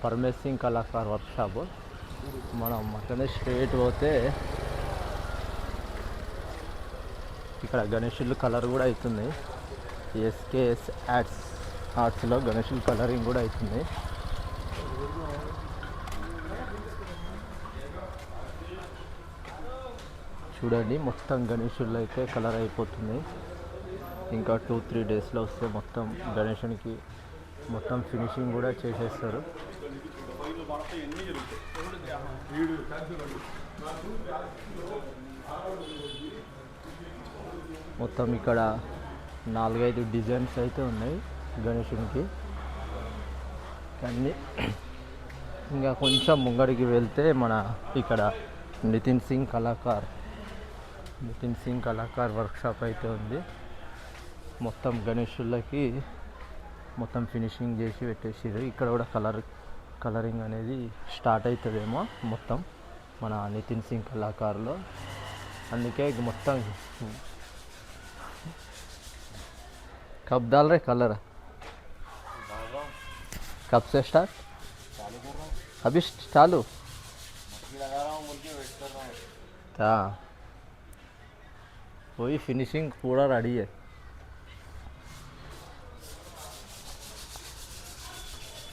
Paramesh Singh Kalakar workshop. మనం అట్లనే straight పోతే ఇక్కడ గణేషులు కలర్ కూడా అవుతుంది. ఎస్కేఎస్ ఆర్ట్స్లో గణేషులు కలరింగ్ కూడా అవుతుంది. చూడండి, మొత్తం గణేషుల్లో అయితే కలర్ అయిపోతుంది. ఇంకా 2-3 డేస్లో వస్తే మొత్తం గణేషునికి మొత్తం ఫినిషింగ్ కూడా చేసేస్తారు. మొత్తం ఇక్కడ 4-5 డిజైన్స్ అయితే ఉన్నాయి గణేషునికి. కానీ ఇంకా కొంచెం ముంగడికి వెళ్తే మన ఇక్కడ నితిన్ సింగ్ కళాకార్ వర్క్షాప్ అయితే ఉంది. మొత్తం గణేషులకి మొత్తం ఫినిషింగ్ చేసి పెట్టేసారు. ఇక్కడ కూడా కలరింగ్ అనేది స్టార్ట్ అవుతుందేమో మొత్తం మన నితిన్ సింగ్ కళాకారులో. అందుకే మొత్తం कब डाल रहे कलर? कब से स्टार्ट? अभी चालू हाँ, वही फिनिशिंग पूरा रेडी है.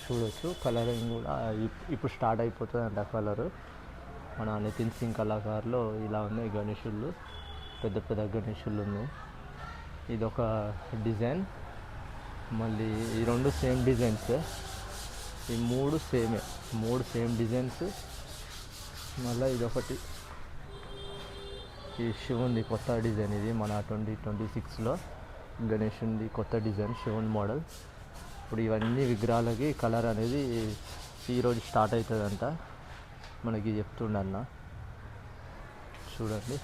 చూడొచ్చు కలరింగ్ కూడా ఇప్పుడు స్టార్ట్ అయిపోతుంది అంట కలరు. మన నితిన్ సింగ్ కళాకారులో ఇలా ఉన్నాయి గణేషులు, పెద్ద పెద్ద గణేషులు ఉన్నాయి. ఇదొక డిజైన్, మళ్ళీ ఈ 2 సేమ్ డిజైన్స్, ఈ 3 సేమ్ డిజైన్స్. మళ్ళీ ఇదొకటి ఈ శివుంది కొత్త డిజైన్. ఇది మన 2026లో గణేషుంది కొత్త డిజైన్ శివుని మోడల్. ఇప్పుడు ఇవన్నీ విగ్రహాలకి కలర్ అనేది ఈరోజు స్టార్ట్ అవుతుందంట మనకి చెప్తుండన్న. చూడండి.